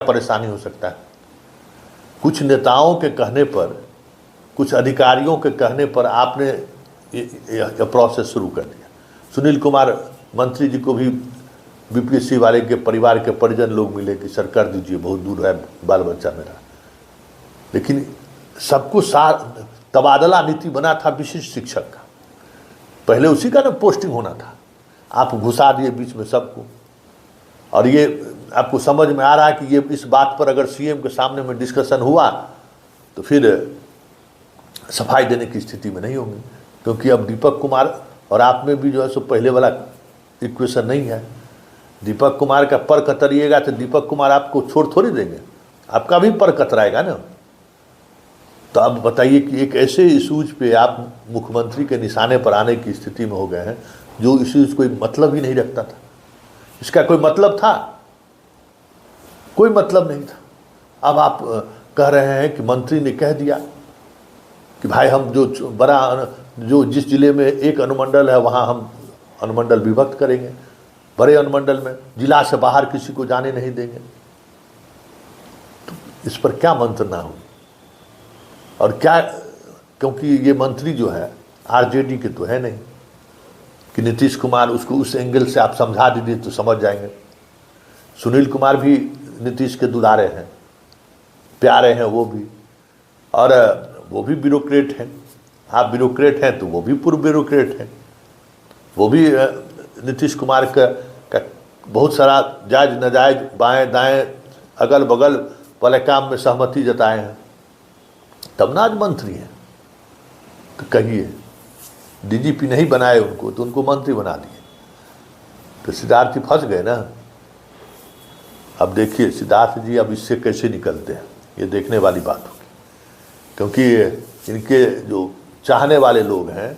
परेशानी हो सकता है। कुछ नेताओं के कहने पर, कुछ अधिकारियों के कहने पर आपने यह प्रोसेस शुरू कर दिया। सुनील कुमार मंत्री जी को भी बीपीएससी वाले के परिवार के परिजन लोग मिले कि सर कर दीजिए, बहुत दूर है बाल बच्चा मेरा। लेकिन सबको तबादला नीति बना था विशिष्ट शिक्षक का, पहले उसी का ना पोस्टिंग होना था, आप घुसा दिए बीच में सबको। और ये आपको समझ में आ रहा है कि ये इस बात पर अगर सीएम के सामने में डिस्कशन हुआ तो फिर सफाई देने की स्थिति में नहीं होंगे, क्योंकि अब दीपक कुमार और आप में भी जो है सो पहले वाला इक्वेशन नहीं है। दीपक कुमार का पर कतरिएगा तो दीपक कुमार आपको छोड़ थोड़ी देंगे, आपका भी पर कतराएगा ना। तो अब बताइए कि एक ऐसे इशूज पे आप मुख्यमंत्री के निशाने पर आने की स्थिति में हो गए हैं जो इशूज कोई मतलब ही नहीं रखता था। इसका कोई मतलब था? कोई मतलब नहीं था। अब आप कह रहे हैं कि मंत्री ने कह दिया कि भाई हम जो जिस जिले में एक अनुमंडल है वहाँ हम अनुमंडल विभक्त करेंगे, बड़े अनुमंडल में जिला से बाहर किसी को जाने नहीं देंगे। तो इस पर क्या मंत्रणा हुई और क्या, क्योंकि ये मंत्री जो है आरजेडी के तो है नहीं कि नीतीश कुमार उसको उस एंगल से आप समझा दीजिए तो समझ जाएंगे। सुनील कुमार भी नीतीश के दुलारे हैं, प्यारे हैं वो भी, और वो भी ब्यूरोक्रेट हैं। आप ब्यूरोक्रेट हैं तो वो भी पूर्व ब्यूरोक्रेट हैं, वो भी नीतीश कुमार का बहुत सारा जायज नाजायज बाएं दाएं अगल बगल वाले काम में सहमति जताए हैं, तब ना आज मंत्री हैं। तो कहिए डीजीपी नहीं बनाए उनको तो उनको मंत्री बना दिए, तो सिद्धार्थ जी फंस गए ना। अब देखिए सिद्धार्थ जी अब इससे कैसे निकलते हैं, ये देखने वाली बात होगी, क्योंकि इनके जो चाहने वाले लोग हैं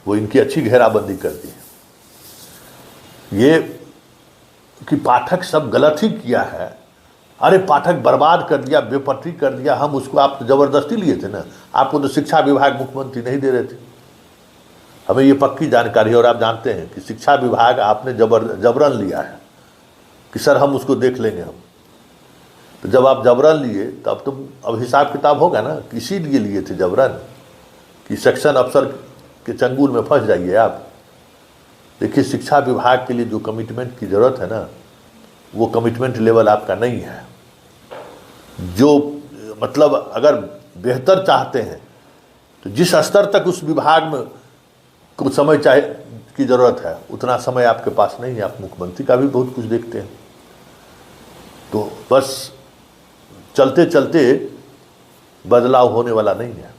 वो इनकी अच्छी घेराबंदी कर दी है। ये कि पाठक सब गलत ही किया है, अरे पाठक बर्बाद कर दिया, बेपटरी कर दिया, हम उसको आप तो ज़बरदस्ती लिए थे ना, आपको तो शिक्षा विभाग मुख्यमंत्री नहीं दे रहे थे। हमें ये पक्की जानकारी है और आप जानते हैं कि शिक्षा विभाग आपने जबरन लिया है कि सर हम उसको देख लेंगे हम। तो जब आप जबरन लिए तब तो अब हिसाब किताब होगा ना, किसी लिए थे जबरन कि सेक्शन अफसर के चंगुल में फंस जाइए आप। देखिए शिक्षा विभाग के लिए जो कमिटमेंट की ज़रूरत है ना, वो कमिटमेंट लेवल आपका नहीं है। जो मतलब अगर बेहतर चाहते हैं तो जिस स्तर तक उस विभाग में कुछ समय चाहे की ज़रूरत है उतना समय आपके पास नहीं है। आप मुख्यमंत्री का भी बहुत कुछ देखते हैं। तो बस चलते चलते बदलाव होने वाला नहीं है।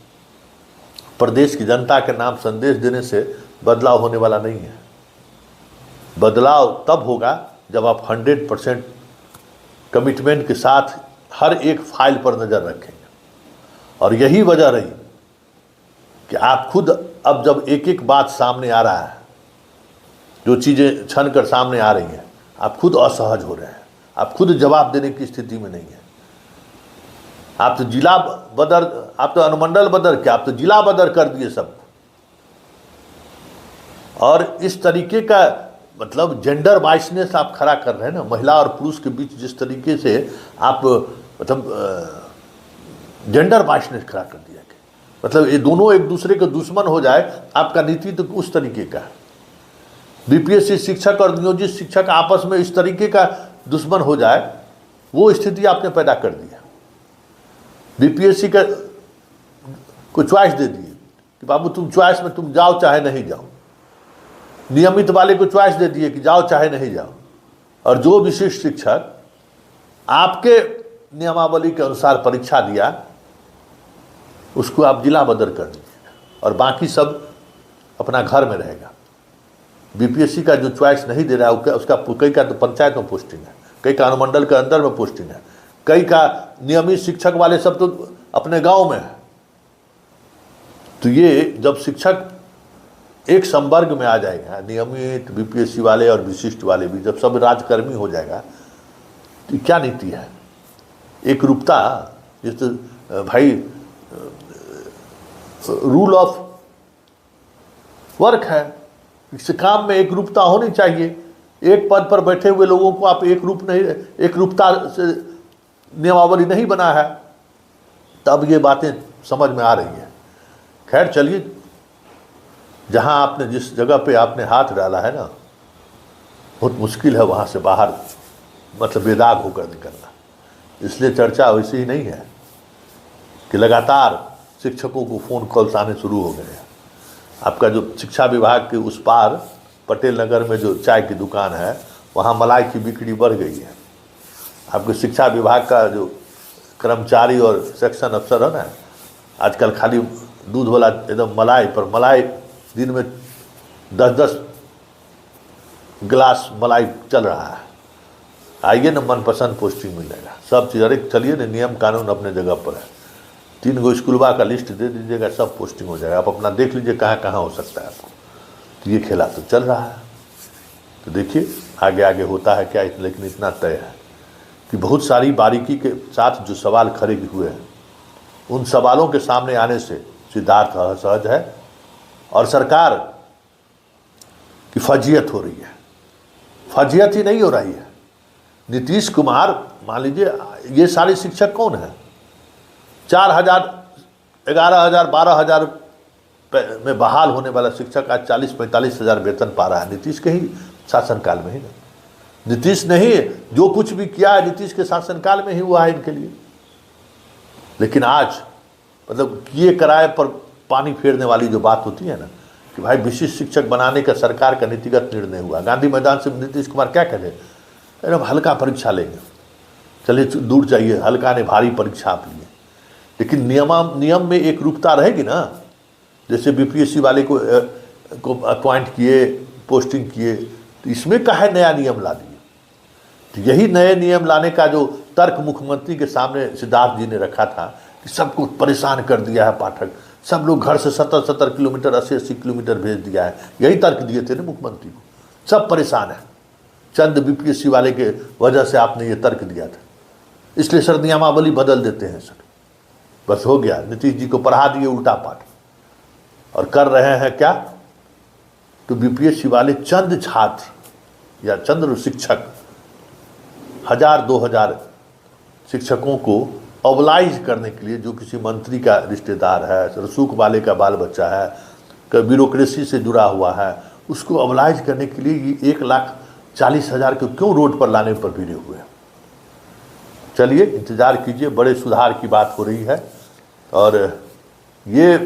प्रदेश की जनता के नाम संदेश देने से बदलाव होने वाला नहीं है। बदलाव तब होगा जब आप 100% कमिटमेंट के साथ हर एक फाइल पर नज़र रखेंगे। और यही वजह रही कि आप खुद अब जब एक एक बात सामने आ रहा है, जो चीज़ें छन कर सामने आ रही हैं, आप खुद असहज हो रहे हैं, आप खुद जवाब देने की स्थिति में नहीं है। आप तो जिला बदर, आप तो अनुमंडल बदर क्या, आप तो जिला बदर कर दिए सब। और इस तरीके का मतलब जेंडर बाइसनेस आप खड़ा कर रहे हैं ना, महिला और पुरुष के बीच जिस तरीके से आप मतलब जेंडर बाइसनेस खड़ा कर दिया कि मतलब ये दोनों एक दूसरे के दुश्मन हो जाए, आपका नीति तो उस तरीके का है। बीपीएससी शिक्षक और नियोजित शिक्षक आपस में इस तरीके का दुश्मन हो जाए, वो स्थिति आपने पैदा कर दिया। बीपीएससी का को चॉइस दे दिए कि बाबू तुम चॉइस में तुम जाओ चाहे नहीं जाओ। नियमित वाले को चॉइस दे दिए कि जाओ चाहे नहीं जाओ। और जो विशिष्ट शिक्षक आपके नियमावली के अनुसार परीक्षा दिया उसको आप जिला बदर कर दीजिए और बाकी सब अपना घर में रहेगा। बीपीएससी का जो चॉइस नहीं दे रहा है उसका कई का तो पंचायत में पोस्टिंग है, कई का अनुमंडल के अंदर में पोस्टिंग है, कई का नियमित शिक्षक वाले सब तो अपने गांव में है। तो ये जब शिक्षक एक संवर्ग में आ जाएगा, नियमित बीपीएससी वाले और विशिष्ट वाले भी, जब सब राजकर्मी हो जाएगा तो क्या नीति है? एक रूपता, जिस भाई रूल ऑफ वर्क है, इस काम में एक रूपता होनी चाहिए। एक पद पर बैठे हुए लोगों को आप एक रूपता से नियमावली नहीं बना है, तब ये बातें समझ में आ रही हैं। खैर चलिए, जहाँ आपने जिस जगह पे आपने हाथ डाला है ना, बहुत मुश्किल है वहाँ से बाहर मतलब बेदाग होकर निकलना। इसलिए चर्चा वैसे ही नहीं है कि लगातार शिक्षकों को फ़ोन कॉल्स आने शुरू हो गए हैं। आपका जो शिक्षा विभाग के उस पार पटेल नगर में जो चाय की दुकान है, वहाँ मलाई की बिक्री बढ़ गई है। आपके शिक्षा विभाग का जो कर्मचारी और सेक्शन अफसर है ना, आजकल खाली दूध वाला एकदम मलाई पर मलाई, दिन में 10-10 गिलास मलाई चल रहा है। आइए ना, मनपसंद पोस्टिंग मिलेगा, सब चीज़। अरे चलिए ना, नियम कानून अपने जगह पर है। 3 गो स्कूलवा का लिस्ट दे दीजिएगा, सब पोस्टिंग हो जाएगा। आप अपना देख लीजिए कहाँ कहाँ हो सकता है आपको। तो ये खेला तो चल रहा है। तो देखिए आगे आगे होता है क्या, लेकिन इतना तय है कि बहुत सारी बारीकी के साथ जो सवाल खड़े हुए हैं, उन सवालों के सामने आने से सिद्धार्थ असहज है और सरकार की फजीयत हो रही है। फजीयत ही नहीं हो रही है। नीतीश कुमार, मान लीजिए ये सारे शिक्षक कौन है? 4,000, 11,000, 12,000 में बहाल होने वाला शिक्षक आज 40-45 हज़ार वेतन पा रहा है। नीतीश के ही शासनकाल में ही ना। नीतीश ने ही जो कुछ भी किया है, नीतीश के शासनकाल में ही हुआ है इनके लिए। लेकिन आज मतलब किए कराए पर पानी फेरने वाली जो बात होती है ना, कि भाई विशिष्ट शिक्षक बनाने का सरकार का नीतिगत निर्णय हुआ। गांधी मैदान से नीतीश कुमार क्या कहे, अरे हम हल्का परीक्षा लेंगे। चलिए दूर चाहिए, हल्का ने भारी परीक्षा आप लिए, लेकिन नियम में एक रूपता रहेगी ना। जैसे बीपीएससी वाले को अपॉइंट किए, पोस्टिंग किए, तो इसमें काहे नया नियम ला दिए? तो यही नए नियम लाने का जो तर्क मुख्यमंत्री के सामने सिद्धार्थ जी ने रखा था कि सबको परेशान कर दिया है पाठक, सब लोग घर से 70-70 किलोमीटर, 80-80 किलोमीटर भेज दिया है। यही तर्क दिए थे ना मुख्यमंत्री को, सब परेशान है। चंद बीपीएससी वाले के वजह से आपने ये तर्क दिया था, इसलिए सर नियमावली बदल देते हैं सर। बस हो गया, नीतीश जी को पढ़ा दिए उल्टा पाठ। और कर रहे हैं क्या? तो बीपीएससी वाले चंद छात्र या चंद शिक्षक, 1,000-2,000 शिक्षकों को ऑबलाइज करने के लिए, जो किसी मंत्री का रिश्तेदार है, रसूख वाले का बाल बच्चा है, ब्यूरोक्रेसी से जुड़ा हुआ है, उसको ऑबलाइज करने के लिए ये 1,40,000 को क्यों रोड पर लाने पर भिड़े हुए हैं? चलिए इंतज़ार कीजिए, बड़े सुधार की बात हो रही है। और ये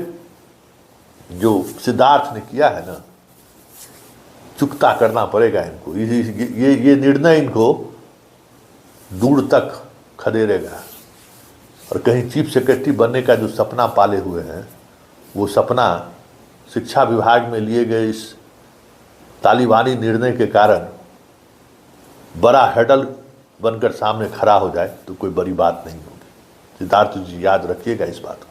जो सिद्धार्थ ने किया है ना, चुकता करना पड़ेगा इनको। ये निर्णय इनको दूर तक खदेड़ेगा। और कहीं चीफ सेक्रेटरी बनने का जो सपना पाले हुए हैं, वो सपना शिक्षा विभाग में लिए गए इस तालिबानी निर्णय के कारण बड़ा हर्डल बनकर सामने खड़ा हो जाए तो कोई बड़ी बात नहीं होगी। सिद्धार्थ जी याद रखिएगा इस बात को।